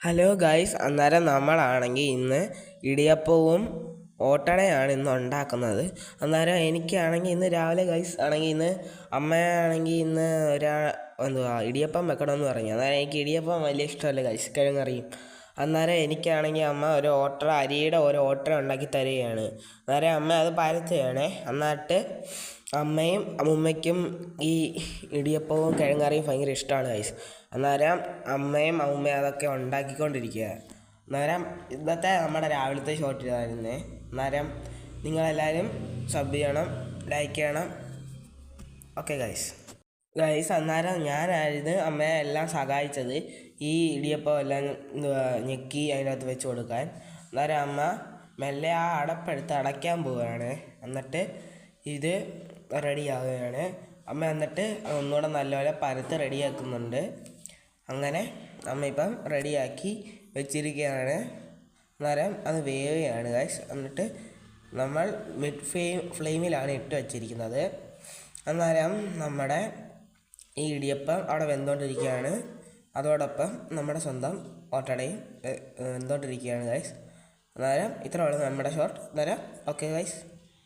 Hello guys, അന്നേരം നമ്മളാണെങ്കിൽ ഇന്ന് ഇടിയപ്പവും ഓട്ടടയാണ് ഇന്ന് ഉണ്ടാക്കുന്നത്. അന്നേരം എനിക്കാണെങ്കിൽ ഇന്ന് രാവിലെ ഗൈസ് ആണെങ്കിൽ ഇന്ന് അമ്മയാണെങ്കിൽ ഇന്ന് ഇടിയപ്പം വെക്കണമെന്ന് പറഞ്ഞു. അന്നേരം എനിക്ക് ഇടിയപ്പം വലിയ ഇഷ്ടമല്ല ഗൈസ്, കിഴങ്ങറിയും. അന്നേരം എനിക്കാണെങ്കിൽ അമ്മ അരിയുടെ ഒരു ഓട്ടട ഉണ്ടാക്കി തരികയാണ്. അന്നേരം അമ്മ അത് പരത്തുകയാണേ. എന്നിട്ട് അമ്മയും അമ്മുമ്മയ്ക്കും ഈ ഇടിയപ്പവും കിഴങ്ങറിയും ഭയങ്കര ഇഷ്ടമാണ് ഗൈസ്. അന്നേരം അമ്മയും അമ്മുമ്മയും അതൊക്കെ ഉണ്ടാക്കിക്കൊണ്ടിരിക്കുക. അന്നേരം ഇന്നത്തെ നമ്മുടെ രാവിലത്തെ ഷോട്ട് ഇതായിരുന്നേ. അന്നേരം നിങ്ങളെല്ലാവരും സബ് ചെയ്യണം, ലൈക്ക് ചെയ്യണം. ഓക്കെ ഗൈസ് അന്നേരം ഞാനായിരുന്നു അമ്മയെ എല്ലാം സഹായിച്ചത് ഈ ഇടിയപ്പം എല്ലാം ഞെക്കി അതിനകത്ത് വെച്ച് കൊടുക്കാൻ. അന്നേരം അമ്മ മെല്ലെ ആ അടപ്പെടുത്ത് അടയ്ക്കാൻ പോവുകയാണ്. എന്നിട്ട് ഇത് റെഡിയാവുകയാണ് അമ്മ. എന്നിട്ട് ഒന്നുകൂടെ നല്ലപോലെ പരത്ത് റെഡിയാക്കുന്നുണ്ട്. അങ്ങനെ അമ്മ ഇപ്പം റെഡിയാക്കി വെച്ചിരിക്കുകയാണ്. അന്നേരം അത് വേവുകയാണ് ഗൈസ്. എന്നിട്ട് നമ്മൾ മിഡ് ഫ്ലെയിമിലാണ് ഇട്ട് വച്ചിരിക്കുന്നത്. അന്നേരം നമ്മുടെ ഈ ഇടിയപ്പം അവിടെ വെന്തുകൊണ്ടിരിക്കുകയാണ്. അതോടൊപ്പം നമ്മുടെ സ്വന്തം ഓട്ടടയും വെന്തുകൊണ്ടിരിക്കുകയാണ് ഗൈസ്. അന്നേരം ഇത്രയുള്ളൂ നമ്മുടെ ഷോർട്ട്. അന്നേരം ഓക്കെ ഗൈസ്.